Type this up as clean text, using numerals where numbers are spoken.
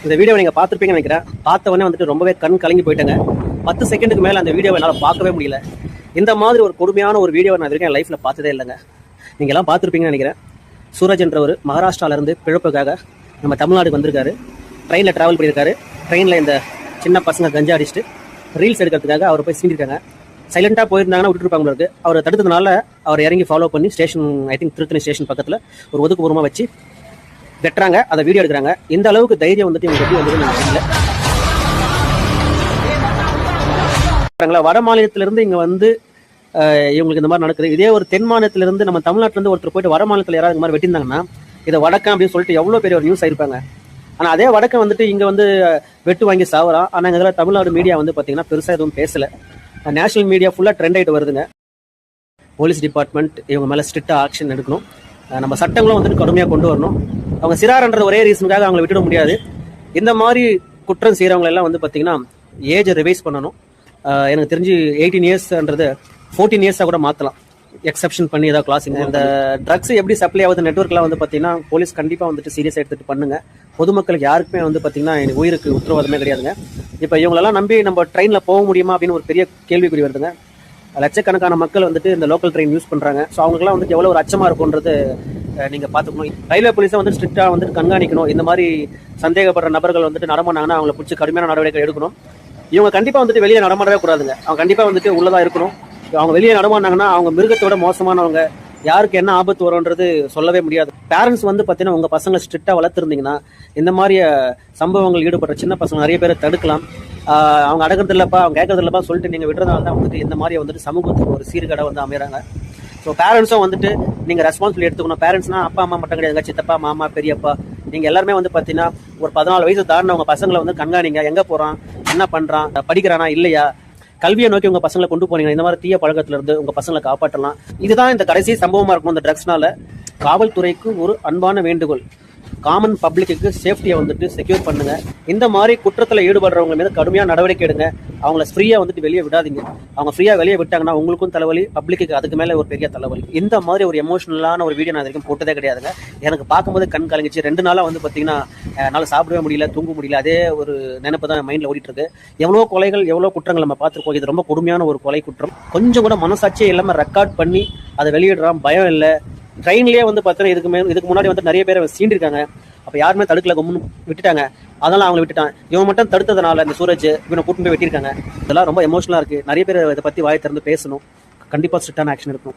இந்த வீடியோ நீங்கள் பார்த்துருப்பீங்கன்னு நினைக்கிறேன். பார்த்தவொடனே வந்துட்டு ரொம்பவே கண் கலங்கி போயிட்டேங்க. 10 செகண்டுக்கு மேலே அந்த வீடியோவை என்னால் பார்க்கவே முடியல. இந்த மாதிரி ஒரு கொடுமையான ஒரு வீடியோவை நான் வரைக்கும் என் லைஃப்பில் பார்த்ததே இல்லைங்க. நீங்கள் எல்லாம் பார்த்துருப்பீங்கன்னு நினைக்கிறேன். சூரஜ் என்றவர் மகாராஷ்டிராவிலேருந்து பிழப்புக்காக நம்ம தமிழ்நாடுக்கு வந்திருக்காரு. ட்ரெயினில் ட்ராவல் பண்ணியிருக்காரு. ட்ரெயினில் இந்த சின்ன பசங்க கஞ்சா அடிச்சுட்டு ரீல்ஸ் எடுக்கிறதுக்காக அவர் போய் சீண்டிருக்காங்க. சைலண்டாக போயிருந்தாங்கன்னா விட்டுருப்பாங்க இருக்கு. அவர் தடுத்ததுனால அவர் இறங்கி ஃபாலோ பண்ணி station, I think Tiruttani station பக்கத்தில் ஒரு ஒதுக்குப்புறமாக வச்சு வெட்டுறாங்க. அதை வீடியோ எடுக்கிறாங்க. இந்த அளவுக்கு தைரியம் வந்துட்டு இவங்க எப்படி வந்து தெரியல. வட மாநிலத்திலிருந்து இங்கே வந்து இவங்களுக்கு இந்த மாதிரி நடக்குது. இதே ஒரு தென் மாநிலத்திலிருந்து நம்ம தமிழ்நாட்டிலேருந்து ஒருத்தர் போயிட்டு வட மாநிலத்தில் யாராவது இந்த மாதிரி வெட்டியிருந்தாங்கன்னா இதை வடக்கம் அப்படின்னு சொல்லிட்டு எவ்வளோ பெரிய ஒரு நியூஸ் ஆயிருப்பாங்க. ஆனால் அதே வடக்கம் வந்துட்டு இங்கே வந்து வெட்டு வாங்கி சாவறான். ஆனால் இங்கே இதில் தமிழ்நாடு மீடியா வந்து பார்த்தீங்கன்னா பெருசாக எதுவும் பேசலை. நேஷனல் மீடியா ஃபுல்லாக ட்ரெண்ட் ஆகிட்டு வருதுங்க. போலீஸ் டிபார்ட்மெண்ட் இவங்க மேலே ஸ்ட்ரிக்டாக ஆக்ஷன் எடுக்கணும். நம்ம சட்டங்களும் வந்துட்டு கடுமையாக கொண்டு வரணும். அவங்க சிறார்ன்ற ஒரே ரீசனுக்காக அவங்களை விட்டுட முடியாது. இந்த மாதிரி குற்றம் செய்கிறவங்க எல்லாம் வந்து பார்த்தீங்கன்னா ஏஜை ரிவைஸ் பண்ணணும். எனக்கு தெரிஞ்சு 18 இயர்ஸ்ன்றது 14 இயர்ஸாக கூட மாற்றலாம், எக்ஸப்ஷன் பண்ணி ஏதாவது கிளாஸிங். இந்த ட்ரக்ஸ் எப்படி சப்ளை ஆகுது நெட்ஒர்க்லாம் வந்து பார்த்தீங்கன்னா போலீஸ் கண்டிப்பாக வந்துட்டு சீரியஸாக எடுத்துகிட்டு பண்ணுங்க. பொதுமக்களுக்கு யாருக்குமே வந்து பார்த்தீங்கன்னா எனக்கு உயிருக்கு உத்தரவாதமே கிடையாதுங்க. இப்போ இவங்களெல்லாம் நம்பி நம்ம ட்ரெயினில் போக முடியுமா அப்படின்னு ஒரு பெரிய கேள்விக்குறி வருதுங்க. லட்சக்கணக்கான மக்கள் வந்துட்டு இந்த லோக்கல் ட்ரெயின் யூஸ் பண்ணுறாங்க. ஸோ அவங்களுக்குலாம் வந்துட்டு எவ்வளோ ஒரு அச்சமாக இருக்கும்ன்றது நீங்கள் பார்த்துக்கணும். ரயில்வே போலீஸை வந்து ஸ்ட்ரிக்டாக வந்துட்டு கண்காணிக்கணும். இந்த மாதிரி சந்தேகப்படுற நபர்கள் வந்துட்டு நடமாடினாங்கன்னா அவங்களை பிடிச்சி கடுமையான நடவடிக்கை எடுக்கணும். இவங்க கண்டிப்பாக வந்துட்டு வெளியே நடமாடவே கூடாதுங்க. அவங்க கண்டிப்பாக வந்துட்டு உள்ளதாக இருக்கணும். அவங்க வெளியே நடமாடினாங்கன்னா அவங்க மிருகத்தோட மோசமானவங்க, யாருக்கு என்ன ஆபத்து வரும்ன்றது சொல்லவே முடியாது. பேரண்ட்ஸ் வந்து பார்த்தீங்கன்னா உங்கள் பசங்களை ஸ்ட்ரிக்டாக வளர்த்துருந்தீங்கன்னா இந்த மாதிரி சம்பவங்கள் ஈடுபடுற சின்ன பசங்க நிறைய பேரை தடுக்கலாம். அவங்க அடக்கிறது இல்லப்பா, அவங்க கேட்கறது இல்லப்பா சொல்லிட்டு நீங்கள் விடுறதால தான் வந்துட்டு இந்த மாதிரி வந்துட்டு சமூகத்துக்கு ஒரு சீர்கடை வந்து அமைகிறாங்க. ஸோ பேரண்ட்ஸும் வந்துட்டு நீங்கள் ரெஸ்பான்சிபிலிட்டி எடுத்துக்கணும். பேரண்ட்ஸ்னா அப்பா அம்மா மட்டும் கிடையாது, சித்தப்பா மாமா பெரியப்பா நீங்கள் எல்லாருமே வந்து பார்த்தீங்கன்னா ஒரு 14 வயசு தாண்டின உங்கள் பசங்களை வந்து கண்காணிங்க. எங்கே போகிறான், என்ன பண்ணுறான், படிக்கிறானா இல்லையா, கல்வியை நோக்கி உங்கள் பசங்களை கொண்டு போனீங்க. இந்த மாதிரி தீய பழக்கத்துல இருந்து உங்கள் பசங்களை காப்பாற்றலாம். இதுதான் இந்த கடைசி சம்பவமாக இருக்கணும். இந்த ட்ரக்ஸ்னால காவல்துறைக்கு ஒரு அன்பான வேண்டுகோள், காமன் பப்ளிக்கு சேஃப்டியை வந்துட்டு செக்யூர் பண்ணுங்க. இந்த மாதிரி குற்றத்தில் ஈடுபடுறவங்க மீது கடுமையான நடவடிக்கை எடுங்க. அவங்கள ஃப்ரீயாக வந்துட்டு வெளியே விடாதீங்க. அவங்க ஃப்ரீயாக வெளியே விட்டாங்கன்னா உங்களுக்கும் தலைவலி, பப்ளிக்கு அதுக்கு மேலே ஒரு பெரிய தலைவலி. இந்த மாதிரி ஒரு எமோஷனலான ஒரு வீடியோ நான் வரைக்கும் போட்டதே கிடையாதுங்க. எனக்கு பார்க்கும்போது கண் கலங்கிச்சு. 2 நாளாக வந்து பார்த்தீங்கன்னா என்னால் சாப்பிடவே முடியல, தூங்க முடியல. அதே ஒரு நினைப்பு தான் மைண்டில் ஓடிட்டு இருக்கு. எவ்வளோ கொலைகள், எவ்வளோ குற்றங்கள் நம்ம பார்த்துருக்கோம். இது ரொம்ப கொடுமையான ஒரு கொலை குற்றம். கொஞ்சம் கூட மனசாட்சியே இல்லாமல் ரெக்கார்ட் பண்ணி அதை வெளியிடுறான். பயம் இல்லை. ட்ரெயின்லேயே வந்து பார்த்தீங்கன்னா இதுக்கு முன்னாடி வந்து நிறைய பேரை சீண்டிருக்காங்க. அப்போ யாருமே தடுக்கல, கம்முன்னு விட்டுட்டாங்க. அதெல்லாம் அவங்களை விட்டுட்டான். இவன் மட்டும் தடுத்ததுனால இந்த சூரஜ் இவனை கூட்டிட்டு போய் வெட்டியிருக்காங்க. இதெல்லாம் ரொம்ப எமோஷனலாக இருக்குது. நிறைய பேர் இதை பற்றி வாயை திறந்து பேசணும். கண்டிப்பாக ஸ்ட்ரிக்டான ஆக்ஷன் இருக்கணும்.